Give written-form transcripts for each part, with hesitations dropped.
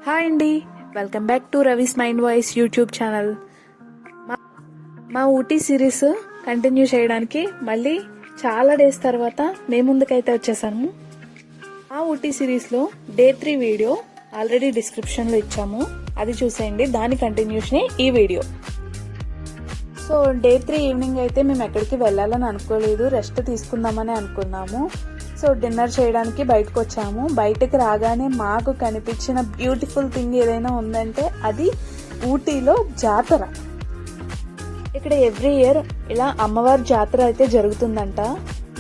Hi అండి, welcome back to Ravi's mind voice YouTube channel. మా Ooty series continue చేయడానికి మళ్ళీ చాలా డేస్ తర్వాత మేము ముందుకైతే వచ్చేసాము. ఆ ఊటీ సిరీస్లో డే 3 వీడియో ఆల్రెడీ డిస్క్రిప్షన్లో ఇచ్చాము, అది చూసేయండి. దాని కంటిన్యూషనే ఈ వీడియో. సో డే 3 ఈవినింగ్ అయితే మేము ఎక్కడికి వెళ్ళాలని అనుకోలేదు, రెస్ట్ తీసుకుందామని అనుకున్నాము. సో డిన్నర్ చేయడానికి బయటకు వచ్చాము. బయటకు రాగానే మాకు కనిపించిన బ్యూటిఫుల్ థింగ్ ఏదైనా ఉందంటే అది ఊటీలో జాతర. ఇక్కడ ఎవ్రీ ఇయర్ ఇలా అమ్మవారి జాతర అయితే జరుగుతుందంట.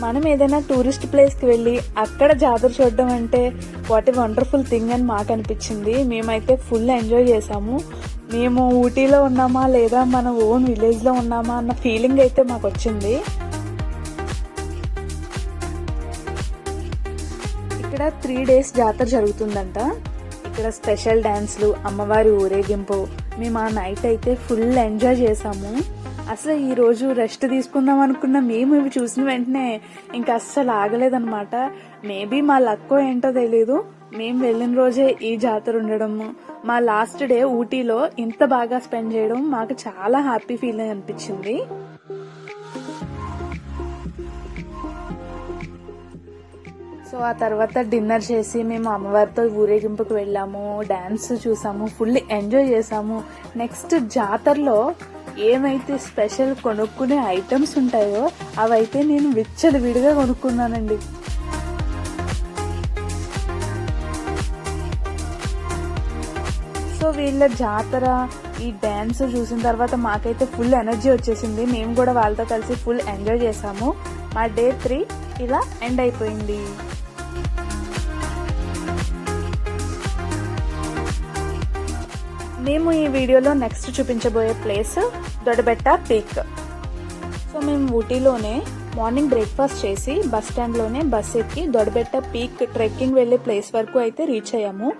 మనం ఏదైనా టూరిస్ట్ ప్లేస్కి వెళ్ళి అక్కడ జాతర చూడడం అంటే వాట్ ఏ వండర్ఫుల్ థింగ్ అని మాకు అనిపించింది. మేమైతే ఫుల్ ఎంజాయ్ చేసాము. మేము ఊటీలో ఉన్నామా లేదా మన ఓన్ విలేజ్లో ఉన్నామా అన్న ఫీలింగ్ అయితే మాకు వచ్చింది. ఇక్కడ 3 days జాతర జరుగుతుందంట. ఇక్కడ స్పెషల్ డాన్స్లు, అమ్మవారి ఊరేగింపు. మేము ఆ నైట్ అయితే ఫుల్ ఎంజాయ్ చేసాము. అసలు ఈ రోజు రెస్ట్ తీసుకుందాం అనుకున్న మేము ఇవి చూసిన వెంటనే ఇంకా అస్సలు ఆగలేదన్నమాట. మేబీ మా లక్కో ఏంటో తెలీదు, మేము వెళ్ళిన రోజే ఈ జాతర ఉండడము, మా లాస్ట్ డే ఊటీలో ఇంత బాగా స్పెండ్ చేయడం మాకు చాలా హ్యాపీ ఫీలింగ్ అనిపించింది. సో ఆ తర్వాత డిన్నర్ చేసి మేము అమ్మవారితో ఊరేగింపుకు వెళ్ళాము, డాన్స్ చూసాము, ఫుల్ ఎంజాయ్ చేసాము. నెక్స్ట్ జాతరలో ఏమైతే స్పెషల్ కొనుక్కునే ఐటమ్స్ ఉంటాయో అవైతే నేను విచ్చలవిడిగా కొనుక్కున్నానండి. సో వీళ్ళ జాతర, ఈ డాన్స్ చూసిన తర్వాత మాకైతే ఫుల్ ఎనర్జీ వచ్చేసింది. మేము కూడా వాళ్ళతో కలిసి ఫుల్ ఎంజాయ్ చేసాము. మా డే 3 ఇలా ఎండ్ అయిపోయింది. మేము ఈ వీడియోలో నెక్స్ట్ చూపించబోయే ప్లేస్ దొడబెట్ట పీక్. సో మేము ఊటీలోనే మార్నింగ్ బ్రేక్ఫాస్ట్ చేసి బస్ స్టాండ్లోనే బస్ ఎక్కి దొడబెట్ట పీక్ ట్రెక్కింగ్ వెళ్లే ప్లేస్ వరకు అయితే రీచ్ అయ్యాము.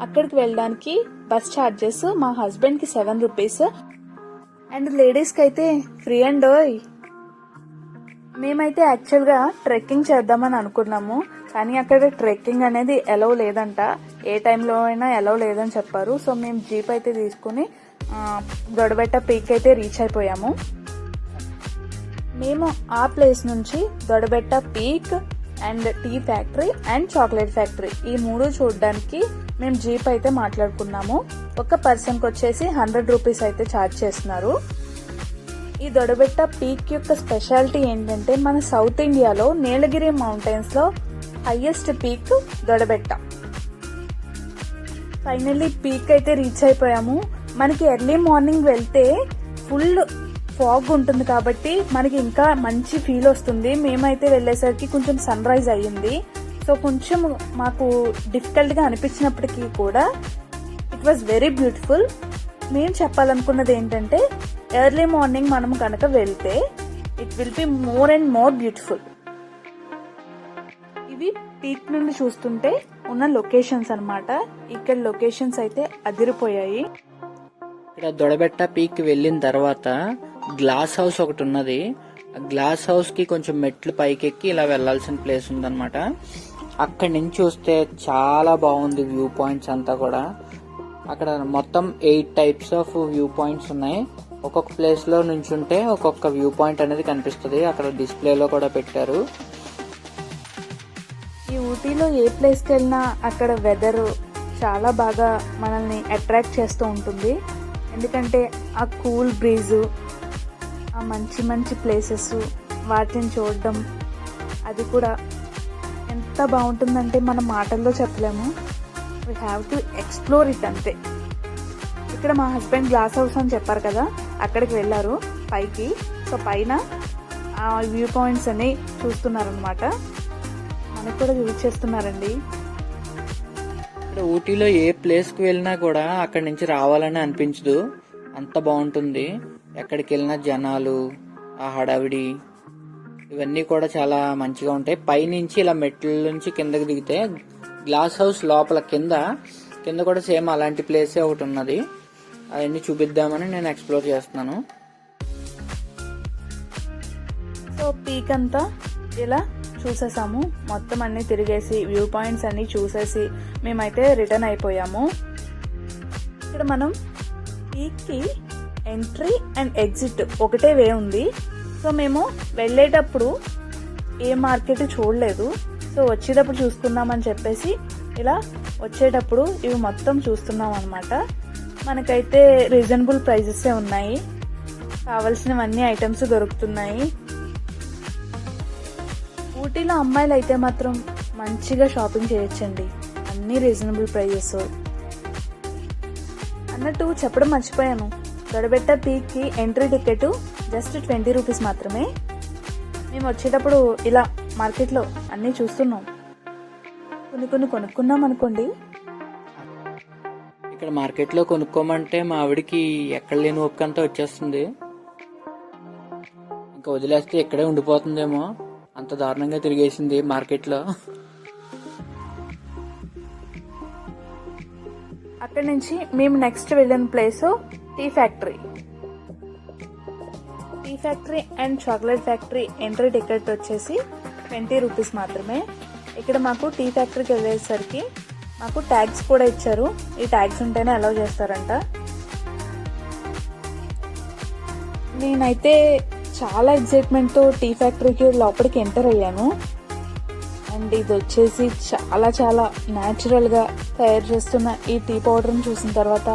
అక్కడికి వెళ్ళడానికి బస్ ఛార్జెస్ మా హస్బెండ్కి 7 రూపీస్ అండ్ లేడీస్కి అయితే ఫ్రీ అండ్ మేమైతే యాక్చువల్గా ట్రెక్కింగ్ చేద్దామని అనుకున్నాము, కానీ అక్కడ ట్రెక్కింగ్ అనేది ఎలవ్ లేదంట, ఏ టైంలో అయినా ఎలవ్ లేదని చెప్పారు. సో మేము జీప్ అయితే తీసుకుని దొడబెట్ట పీక్ అయితే రీచ్ అయిపోయాము. మేము ఆ ప్లేస్ నుంచి Doddabetta peak and tea factory and chocolate factory ఈ 3 చూడడానికి మేము జీప్ అయితే మాట్లాడుకున్నాము. ఒక పర్సన్కి వచ్చేసి 100 రూపీస్ అయితే ఛార్జ్ చేస్తున్నారు. ఈ దొడబెట్ట పీక్ యొక్క స్పెషాలిటీ ఏంటంటే మన సౌత్ ఇండియాలో నీలగిరి మౌంటైన్స్ లో highest peak Doddabetta. Finally peak అయితే రీచ్ అయిపోయాము. మనకి ఎర్లీ మార్నింగ్ వెళ్తే ఫుల్ ఫాగ్ ఉంటుంది కాబట్టి మనకి ఇంకా మంచి ఫీల్ వస్తుంది. మేమైతే వెళ్ళేసరికి కొంచెం సన్ రైజ్ అయ్యింది. సో కొంచెం మాకు డిఫికల్ట్ గా అనిపించినప్పటికీ కూడా ఇట్ వాజ్ వెరీ బ్యూటిఫుల్. మేము చెప్పాలనుకున్నది ఏంటంటే ఎర్లీ మార్నింగ్ మనం కనుక వెళ్తే it will be more and more beautiful. ఇవి పీక్ నుండి చూస్తుంటే ఉన్న లొకేషన్స్ అన్నమాట. ఇక్కడ లొకేషన్స్ అయితే అదిరిపోయాయి. ఇక్కడ దొడబెట్ట పీక్ వెళ్ళిన తర్వాత గ్లాస్ హౌస్ ఒకటి ఉన్నది. ఆ గ్లాస్ హౌస్ కి కొంచెం మెట్లు పైకెక్కి ఇలా వెళ్లాల్సిన ప్లేస్ ఉందన్నమాట. అక్కడి నుంచి చూస్తే చాలా బాగుంది వ్యూ పాయింట్స్ అంతా కూడా. అక్కడ మొత్తం 8 types ఆఫ్ వ్యూ పాయింట్స్ ఉన్నాయి. ఒక్కొక్క ప్లేస్ లో నుంచుంటే ఒక్కొక్క వ్యూ పాయింట్ అనేది కనిపిస్తుంది. అక్కడ డిస్ప్లేలో కూడా పెట్టారు. ఈ ఊటీలో ఏ ప్లేస్కి వెళ్ళినా అక్కడ వెదర్ చాలా బాగా మనల్ని అట్రాక్ట్ చేస్తూ ఉంటుంది. ఎందుకంటే ఆ కూల్ బ్రీజు, ఆ మంచి మంచి ప్లేసెస్, వాటిని చూడడం అది కూడా ఎంత బాగుంటుందంటే మన మాటల్లో చెప్పలేము. We have to explore it అంతే. ఇక్కడ మా హస్బెండ్ గ్లాస్ హౌస్ అని చెప్పారు కదా, అక్కడికి వెళ్ళారు పైకి. సో పైన ఆ వ్యూ పాయింట్స్ అని చూస్తున్నారనమాట, మనకు కూడా చూపించేస్తున్నారండి. ఇక్కడ ఊటీలో ఏ ప్లేస్ కి వెళ్ళినా కూడా అక్కడి నుంచి రావాలని అనిపించదు, అంత బాగుంటుంది. ఎక్కడికి వెళ్ళినా జనాలు, ఆ హడావిడి ఇవన్నీ కూడా చాలా మంచిగా ఉంటాయి. పైనుంచి ఇలా మెట్ల నుంచి కిందకి దిగితే గ్లాస్ హౌస్ లోపల కింద కూడా సేమ్ అలాంటి ప్లేసే ఒకటి ఉన్నది. అవన్నీ చూపిద్దామని నేను ఎక్స్ప్లోర్ చేస్తున్నాను. సో పీక్ అంతా ఇలా చూసేసాము, మొత్తం అన్ని తిరిగేసి వ్యూ పాయింట్స్ అన్ని చూసేసి మేమైతే రిటర్న్ అయిపోయాము. ఇక్కడ మనం పీక్కి ఎంట్రీ అండ్ ఎగ్జిట్ ఒకటే వే ఉంది. సో మేము వెళ్ళేటప్పుడు ఏ మార్కెట్ చూడలేదు. సో వచ్చేటప్పుడు చూసుకుందామని చెప్పేసి ఇలా వచ్చేటప్పుడు ఇవి మొత్తం చూస్తున్నాం అనమాట. మనకైతే రీజనబుల్ ప్రైజెసే ఉన్నాయి, కావలసినవన్నీ ఐటమ్స్ దొరుకుతున్నాయి. ఊటీలో అమ్మాయిలు అయితే మాత్రం మంచిగా షాపింగ్ చేయొచ్చండి, అన్ని రీజనబుల్ ప్రైజెస్. అన్నట్టు చెప్పడం మర్చిపోయాను, దొడబెట్ట పీక్కి ఎంట్రీ టికెట్ జస్ట్ 20 రూపీస్ మాత్రమే. మేము వచ్చేటప్పుడు ఇలా మార్కెట్లో అన్నీ చూస్తున్నాం, కొన్ని కొనుక్కున్నాం అనుకోండి. ఇక్కడ మార్కెట్లో కొనుక్కోమంటే మా ఆవిడికి ఎక్కడ లేని ఓపిక అంతా వచ్చేస్తుంది. ఇంకా వదిలేస్తే ఇక్కడే ఉండిపోతుందేమో, అంత దారుణంగా తిరిగేసింది మార్కెట్లో. అక్కడి నుంచి మేము నెక్స్ట్ వెళ్ళిన place tea factory. Tea factory and chocolate factory entry ticket వచ్చేసి 20 రూపీస్ మాత్రమే. ఇక్కడ మాకు టీ ఫ్యాక్టరీకి వెళ్ళేసరికి మాకు ట్యాగ్స్ కూడా ఇచ్చారు. ఈ ట్యాగ్స్ ఉంటేనే అలౌ చేస్తారంట. నేనైతే చాలా ఎక్సైట్మెంట్తో టీ ఫ్యాక్టరీకి లోపలికి ఎంటర్ అయ్యాను. అండ్ ఇది వచ్చేసి చాలా న్యాచురల్గా తయారు చేస్తున్న ఈ టీ పౌడర్ని చూసిన తర్వాత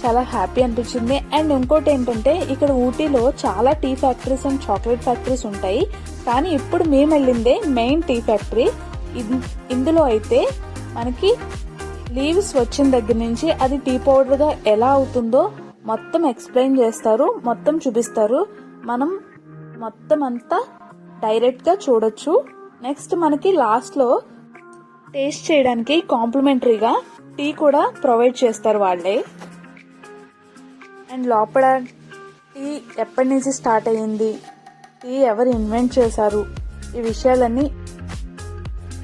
చాలా హ్యాపీ అనిపించింది. అండ్ ఇంకోటి ఏంటంటే ఇక్కడ ఊటీలో చాలా tea factories and chocolate factories ఉంటాయి, కానీ ఇప్పుడు మేము వెళ్ళిందే మెయిన్ టీ ఫ్యాక్టరీ. ఇందులో అయితే మనకి లీవ్స్ వచ్చిన దగ్గర నుంచి అది టీ పౌడర్గా ఎలా అవుతుందో మొత్తం ఎక్స్ప్లెయిన్ చేస్తారు, మొత్తం చూపిస్తారు. మనం మొత్తం అంతా డైరెక్ట్గా చూడొచ్చు. నెక్స్ట్ మనకి లాస్ట్లో టేస్ట్ చేయడానికి కాంప్లిమెంటరీగా టీ కూడా ప్రొవైడ్ చేస్తారు వాళ్ళే. అండ్ లోపల టీ ఎప్పటి నుంచి స్టార్ట్ అయ్యింది, టీ ఎవరు ఇన్వెంట్ చేశారు, ఈ విషయాలన్నీ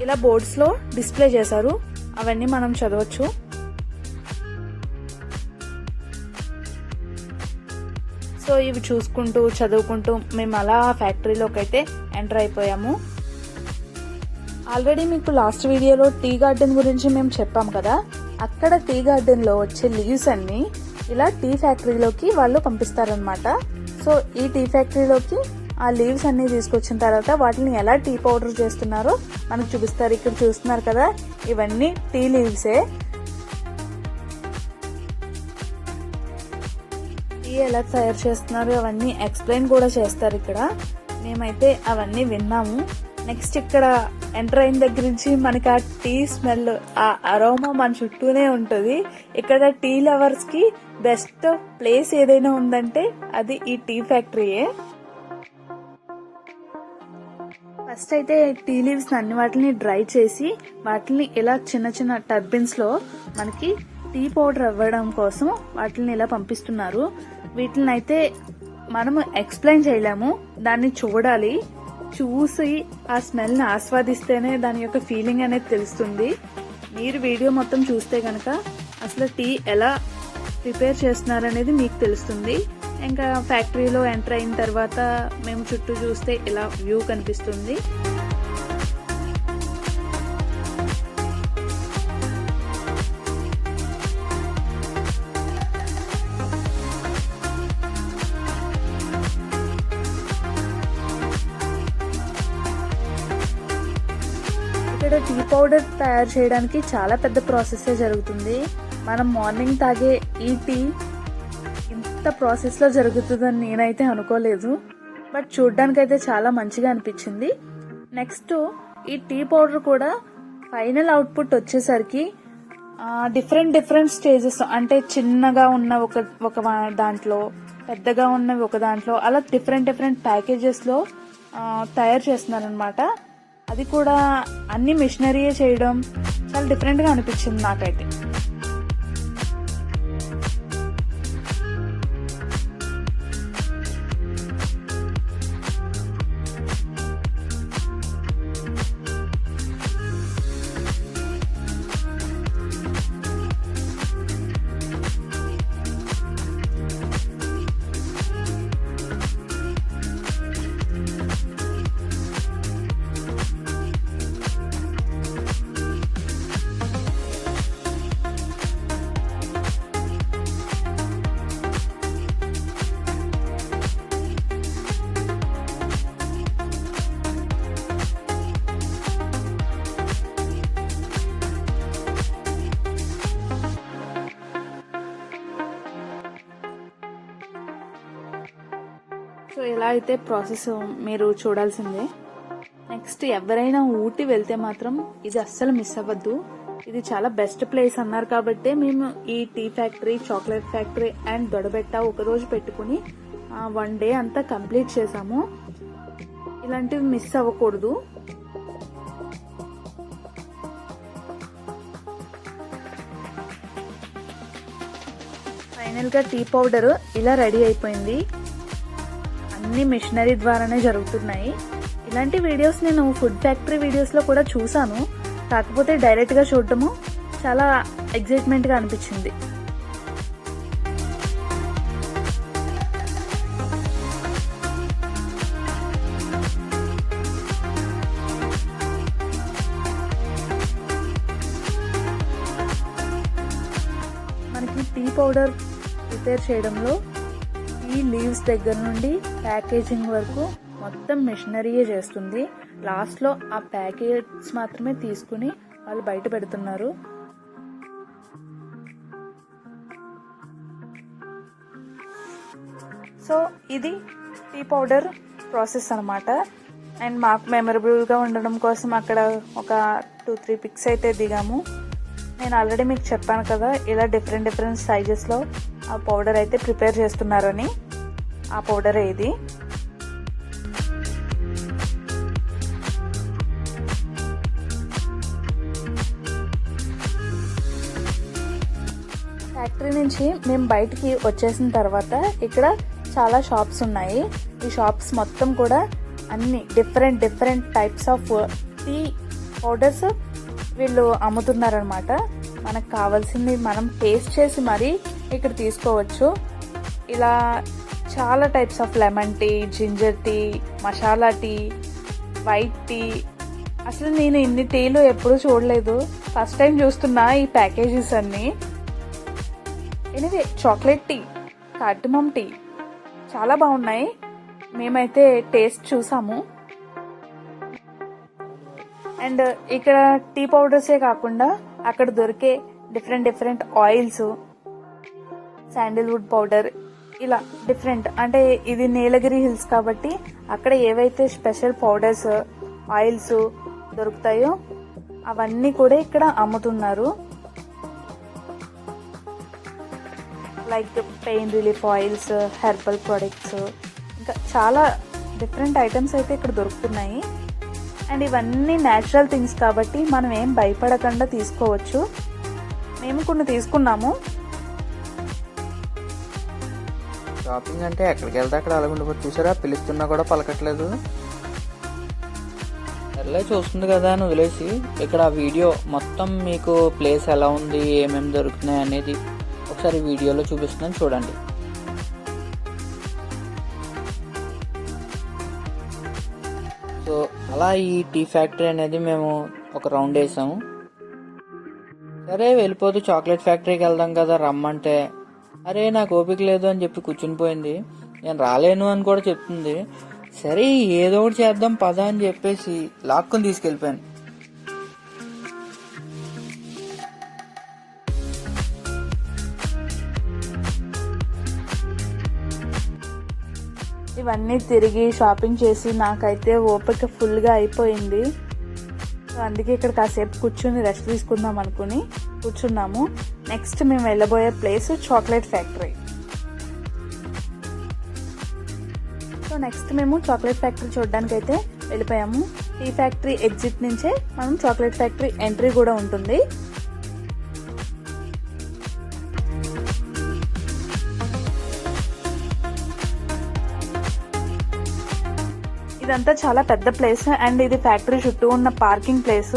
ఇలా బోర్డ్స్లో డిస్ప్లే చేశారు. అవన్నీ మనం చదవచ్చు. సో ఇవి చూసుకుంటూ చదువుకుంటూ మేము అలా ఫ్యాక్టరీలోకి అయితే ఎంటర్ అయిపోయాము. ఆల్రెడీ మీకు లాస్ట్ వీడియోలో టీ గార్డెన్ గురించి మేము చెప్పాం కదా. అక్కడ టీ గార్డెన్లో వచ్చే లీవ్స్ అన్ని ఇలా టీ ఫ్యాక్టరీలోకి వాళ్ళు పంపిస్తారనమాట. సో ఈ టీ ఫ్యాక్టరీలోకి ఆ లీవ్స్ అన్ని తీసుకొచ్చిన తర్వాత వాటిని ఎలా టీ పౌడర్ చేస్తున్నారో మనకు చూపిస్తారు. ఇక్కడ చూస్తున్నారు కదా, ఇవన్నీ టీ లీవ్సే. టీ ఎలా తయారు చేస్తున్నారు అవన్నీ ఎక్స్ప్లెయిన్ కూడా చేస్తారు ఇక్కడ. మేమైతే అవన్నీ విన్నాము. నెక్స్ట్ ఇక్కడ ఎంటర్ అయిన దగ్గర నుంచి మనకి ఆ టీ స్మెల్, ఆ అరోమా మన చుట్టూనే ఉంటుంది. ఇక్కడ టీ లవర్స్ కి బెస్ట్ ప్లేస్ ఏదైనా ఉందంటే అది ఈ టీ ఫ్యాక్టరీయే. ఫస్ట్ అయితే టీ లీవ్స్ అన్ని వాటిని డ్రై చేసి వాటిని ఇలా చిన్న టర్బిన్స్ లో మనకి టీ పౌడర్ అవ్వడం కోసం వాటిని ఇలా పంపిస్తున్నారు. వీటిని అయితే మనము ఎక్స్ప్లెయిన్ చేయలేము, దాన్ని చూడాలి. చూసి ఆ స్మెల్ని ఆస్వాదిస్తేనే దాని యొక్క ఫీలింగ్ అనేది తెలుస్తుంది. మీరు వీడియో మొత్తం చూస్తే కనుక అసలు టీ ఎలా ప్రిపేర్ చేస్తున్నారు అనేది మీకు తెలుస్తుంది. ఇంకా ఫ్యాక్టరీలో ఎంటర్ అయిన తర్వాత మేము చుట్టూ చూస్తే ఇలా వ్యూ కనిపిస్తుంది. ఇక్కడ టీ పౌడర్ తయారు చేయడానికి చాలా పెద్ద ప్రాసెస్ జరుగుతుంది. మనం మార్నింగ్ తాగే ఈ టీ ఇంత ప్రాసెస్ లో జరుగుతుందని నేనైతే అనుకోలేదు. బట్ చూడ్డానికి అయితే చాలా మంచిగా అనిపించింది. నెక్స్ట్ ఈ టీ పౌడర్ కూడా ఫైనల్ అవుట్పుట్ వచ్చేసరికి డిఫరెంట్ స్టేజెస్, అంటే చిన్నగా ఉన్న ఒక దాంట్లో, పెద్దగా ఉన్నవి ఒక దాంట్లో, అలా డిఫరెంట్ ప్యాకేజెస్ లో తయారు చేస్తున్నారు అనమాట. అది కూడా అన్ని మిషనరీయే చేయడం చాలా డిఫరెంట్ గా అనిపించింది నాకైతే. సో ఇలా అయితే ప్రాసెస్ మీరు చూడాల్సిందే. నెక్స్ట్ ఎవరైనా ఊటీ వెళ్తే మాత్రం ఇది అస్సలు మిస్ అవ్వద్దు. ఇది చాలా బెస్ట్ ప్లేస్ అన్నారు కాబట్టి మేము ఈ tea factory, chocolate factory and Doddabetta ఒక రోజు పెట్టుకుని 1 డే అంతా కంప్లీట్ చేసాము. ఇలాంటివి మిస్ అవ్వకూడదు. ఫైనల్ గా టీ పౌడర్ ఇలా రెడీ అయిపోయింది. అన్ని మిషనరీ ద్వారానే జరుగుతున్నాయి. ఇలాంటి వీడియోస్ నేను ఫుడ్ ఫ్యాక్టరీ వీడియోస్ లో కూడా చూసాను. కాకపోతే డైరెక్ట్ గా చూడటము చాలా ఎక్సైట్మెంట్ గా అనిపించింది. మనకి టీ పౌడర్ ప్రిపేర్ చేయడంలో టీ లీవ్స్ దగ్గర నుండి ప్యాకేజింగ్ వరకు మొత్తం మిషనరీయే చేస్తుంది. లాస్ట్ లో ఆ ప్యాకెట్స్ మాత్రమే తీసుకుని వాళ్ళు బయట పెడుతున్నారు. సో ఇది టీ పౌడర్ ప్రాసెస్ అన్నమాట. అండ్ మాకు మెమరబుల్ గా ఉండడం కోసం అక్కడ ఒక 2-3 పిక్స్ అయితే దిగాము. నేను ఆల్రెడీ మీకు చెప్పాను కదా, ఇలా డిఫరెంట్ సైజెస్ లో ఆ పౌడర్ అయితే ప్రిపేర్ చేస్తున్నారని. ఆ పౌడర్ ఇది. ఫ్యాక్టరీ నుంచి మేము బయటికి వచ్చేసిన తర్వాత ఇక్కడ చాలా షాప్స్ ఉన్నాయి. ఈ షాప్స్ మొత్తం కూడా అన్ని different types of tea powders వీళ్ళు అమ్ముతున్నారనమాట. మనకు కావాల్సింది మనం టేస్ట్ చేసి మరీ ఇక్కడ తీసుకోవచ్చు. ఇలా చాలా types of lemon tea, ginger tea, masala tea, white tea. అసలు నేను ఇన్ని టీలు ఎప్పుడూ చూడలేదు. ఫస్ట్ టైం చూస్తున్నా ఈ ప్యాకేజెస్ అన్ని. Anyway chocolate tea, cardamom tea చాలా బాగున్నాయి. మేమైతే టేస్ట్ చూసాము. అండ్ ఇక్కడ టీ పౌడర్సే కాకుండా అక్కడ దొరికే డిఫరెంట్ ఆయిల్స్, శాండిల్వుడ్ పౌడర్, ఇలా డిఫరెంట్. అంటే ఇది నీలగిరి హిల్స్ కాబట్టి అక్కడ ఏవైతే స్పెషల్ పౌడర్స్, ఆయిల్స్ దొరుకుతాయో అవన్నీ కూడా ఇక్కడ అమ్ముతున్నారు. Like pain relief oils, herbal products, ఇంకా చాలా డిఫరెంట్ ఐటమ్స్ అయితే ఇక్కడ దొరుకుతున్నాయి. అండ్ ఇవన్నీ న్యాచురల్ థింగ్స్ కాబట్టి మనం ఏం భయపడకుండా తీసుకోవచ్చు. మేము కొన్ని తీసుకున్నాము. షాపింగ్ అంటే ఎక్కడికి వెళ్తే అక్కడ అలాగుండిపోతుంది. చూసారా, పిలుస్తున్నా కూడా పలకట్లేదు. సర్లే చూస్తుంది కదా అని వదిలేసి ఇక్కడ వీడియో మొత్తం మీకు ప్లేస్ ఎలా ఉంది, ఏమేమి దొరుకుతున్నాయి అనేది ఒకసారి వీడియోలో చూపిస్తున్నాను చూడండి. సో అలా ఈ టీ ఫ్యాక్టరీ అనేది మేము ఒక రౌండ్ వేసాము. సరే వెళ్ళిపోతూ చాక్లెట్ ఫ్యాక్టరీకి వెళ్దాం కదా రమ్మంటే, అరే నాకు ఓపిక లేదు అని చెప్పి కూర్చుని పోయింది. నేను రాలేను అని కూడా చెప్తుంది. సరే ఏదో ఒకటి చేద్దాం పద అని చెప్పేసి లాక్కుని తీసుకెళ్ళిపోయాను. ఇవన్నీ తిరిగి షాపింగ్ చేసి నాకైతే ఓపిక ఫుల్గా అయిపోయింది. సో అందుకే ఇక్కడ కాసేపు కూర్చుని రెస్ట్ తీసుకుందాం అనుకుని కూర్చున్నాము. నెక్స్ట్ మేము వెళ్ళబోయే place chocolate factory. So next మేము చాక్లెట్ ఫ్యాక్టరీ చూడడానికి అయితే వెళ్ళిపోయాము. టీ ఫ్యాక్టరీ ఎగ్జిట్ నుంచే మనం చాక్లెట్ ఫ్యాక్టరీ ఎంట్రీ కూడా ఉంటుంది. ఇదంతా చాలా పెద్ద ప్లేస్ అండ్ ఇది ఫ్యాక్టరీ చుట్టూ ఉన్న పార్కింగ్ ప్లేస్.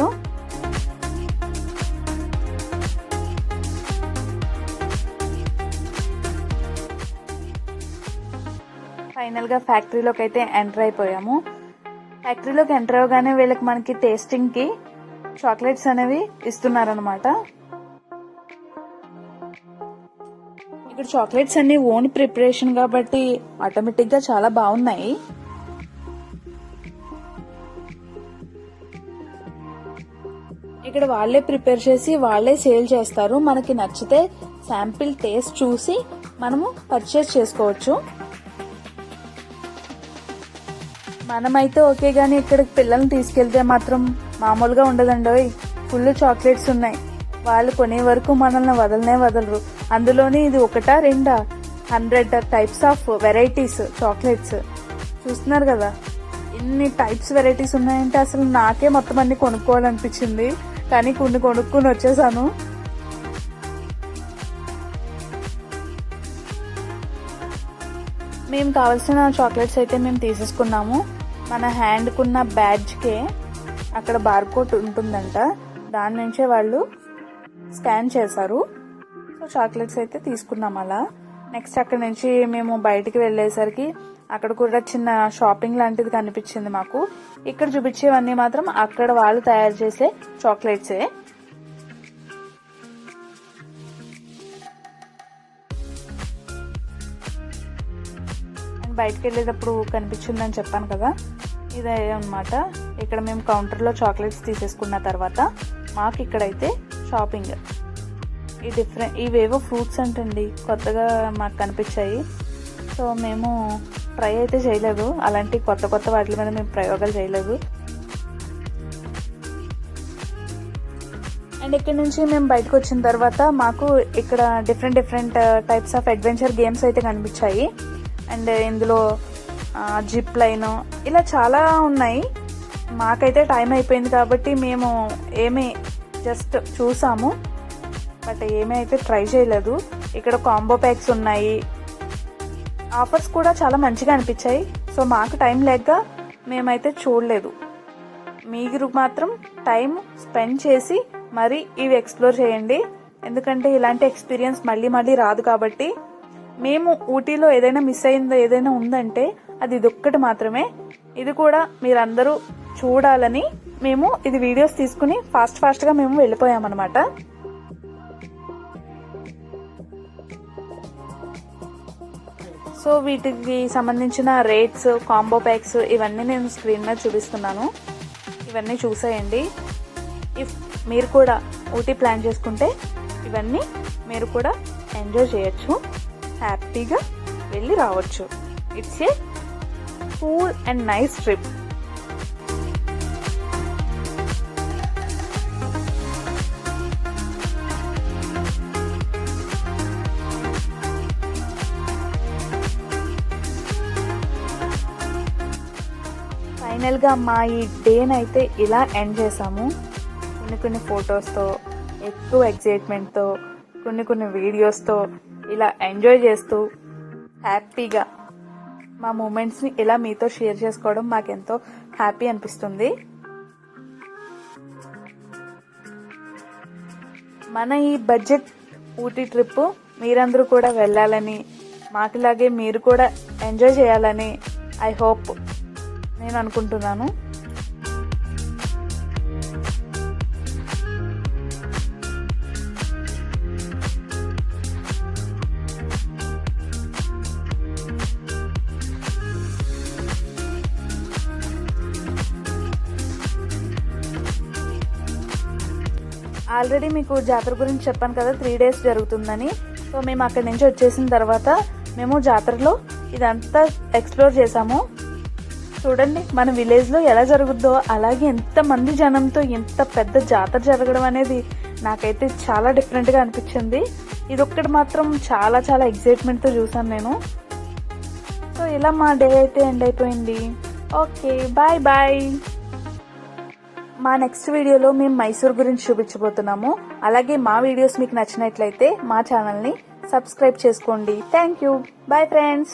ఫైనల్ గా ఫ్యాక్టరీలోకి అయితే ఎంటర్ అయిపోయాము. ఫ్యాక్టరీలోకి ఎంటర్ అవగానే వీళ్ళకి మనకి టేస్టింగ్ కి చాక్లెట్స్ అనేవి ఇస్తున్నారనమాట. ఇక్కడ చాక్లెట్స్ అన్ని ఓన్ ప్రిపరేషన్ కాబట్టి ఆటోమేటిక్ గా చాలా బాగున్నాయి. ఇక్కడ వాళ్ళే ప్రిపేర్ చేసి వాళ్ళే సేల్ చేస్తారు. మనకి నచ్చితే శాంపిల్ టేస్ట్ చూసి మనము పర్చేస్ చేసుకోవచ్చు. మనమైతే ఓకే గానీ ఇక్కడికి పిల్లల్ని తీసుకెళ్తే మాత్రం మామూలుగా ఉండదండి. ఫుల్ చాక్లెట్స్ ఉన్నాయి. వాళ్ళు కొనే వరకు మనల్ని వదలనే వదలరు. అందులోని ఇది ఒకటా రెండా 100 టైప్స్ ఆఫ్ వెరైటీస్ చాక్లెట్స్. చూస్తున్నారు కదా ఇన్ని టైప్స్ వెరైటీస్ ఉన్నాయంటే అసలు నాకే మొత్తం అన్ని కొనుక్కోవాలనిపించింది. కానీ కొన్ని కొనుక్కుని వచ్చేసాను. మేము కావాల్సిన చాక్లెట్స్ అయితే మేము తీసేసుకున్నాము. మన హ్యాండ్కున్న బ్యాడ్జ్కే అక్కడ బార్కోడ్ ఉంటుందంట, దాని నుంచే వాళ్ళు స్కాన్ చేశారు. సో చాక్లెట్స్ అయితే తీసుకున్నాం అలా. నెక్స్ట్ అక్కడ నుంచి మేము బయటికి వెళ్ళేసరికి అక్కడ కూడా చిన్న షాపింగ్ లాంటిది కనిపించింది మాకు. ఇక్కడ చూపించేవన్నీ మాత్రం అక్కడ వాళ్ళు తయారు చేసే చాక్లెట్సే. బయటకు వెళ్ళేటప్పుడు కనిపించిందని చెప్పాను కదా, ఇదే అన్నమాట. ఇక్కడ మేము కౌంటర్లో చాక్లెట్స్ తీసేసుకున్న తర్వాత మాకు ఇక్కడైతే షాపింగ్ ఇవేవో ఫ్రూట్స్ అంటండి, కొత్తగా మాకు కనిపించాయి. సో మేము ట్రై అయితే చేయలేదు, అలాంటి కొత్త కొత్త వాటి మీద మేము ప్రయోగాలు చేయలేదు. అండ్ ఇక్కడ నుంచి మేము బయటకు వచ్చిన తర్వాత మాకు ఇక్కడ different types of adventure games అయితే కనిపించాయి. అండ్ ఇందులో జిప్ లైన్ ఇలా చాలా ఉన్నాయి. మాకైతే టైం అయిపోయింది కాబట్టి మేము ఏమీ జస్ట్ చూసాము, బట్ ఏమీ అయితే ట్రై చేయలేదు. ఇక్కడ కాంబో ప్యాక్స్ ఉన్నాయి, ఆఫర్స్ కూడా చాలా మంచిగా అనిపించాయి. సో మాకు టైం లేక మేమైతే చూడలేదు. మీరు మాత్రం టైం స్పెండ్ చేసి మరి ఇవి ఎక్స్ప్లోర్ చేయండి, ఎందుకంటే ఇలాంటి ఎక్స్పీరియన్స్ మళ్ళీ రాదు. కాబట్టి మేము ఊటీలో ఏదైనా మిస్ అయిందో ఏదైనా ఉందంటే అది ఇదొక్కటి మాత్రమే. ఇది కూడా మీరందరూ చూడాలని మేము ఇది వీడియోస్ తీసుకుని ఫాస్ట్గా మేము వెళ్ళిపోయామన్నమాట. సో వీటికి సంబంధించిన రేట్స్, కాంబో ప్యాక్స్ ఇవన్నీ నేను స్క్రీన్ మీద చూపిస్తున్నాను, ఇవన్నీ చూసేయండి. ఇఫ్ మీరు కూడా ఊటీ ప్లాన్ చేసుకుంటే ఇవన్నీ మీరు కూడా ఎంజాయ్ చేయొచ్చు, హ్యాపీగా వెళ్ళి రావచ్చు. It's a cool and nice trip. ఫైనల్గా మా ఈ డేనైతే ఇలా ఎండ్ చేసాము. కొన్ని ఫొటోస్తో, ఎక్కువ ఎక్సైట్మెంట్తో, కొన్ని వీడియోస్తో ఇలా ఎంజాయ్ చేస్తూ హ్యాపీగా మా మూమెంట్స్ని ఇలా మీతో షేర్ చేసుకోవడం మాకెంతో హ్యాపీ అనిపిస్తుంది. మన ఈ బడ్జెట్ ఊటీ ట్రిప్ మీరందరూ కూడా వెళ్ళాలని, మాకులాగే మీరు కూడా ఎంజాయ్ చేయాలని ఐ హోప్ నేను అనుకుంటున్నాను. ఆల్రెడీ మీకు జాతర గురించి చెప్పాను కదా, 3 days జరుగుతుందని. సో మేము అక్కడి నుంచి వచ్చేసిన తర్వాత మేము జాతరలో ఇదంతా ఎక్స్ప్లోర్ చేసాము. చూడండి మన విలేజ్లో ఎలా జరుగుద్దో అలాగే ఎంతమంది జనంతో ఎంత పెద్ద జాతర జరగడం అనేది నాకైతే చాలా డిఫరెంట్గా అనిపించింది. ఇదొక్కటి మాత్రం చాలా ఎక్సైట్మెంట్తో చూసాను నేను. సో ఇలా మా డే అయితే ఎండ్ అయిపోయింది. Okay, bye. మా నెక్స్ట్ వీడియోలో మేము మైసూర్ గురించి చూపించబోతున్నాము. అలాగే మా వీడియోస్ మీకు నచ్చినట్లయితే మా ఛానల్ని సబ్స్క్రైబ్ చేసుకోండి. Thank you. Bye friends.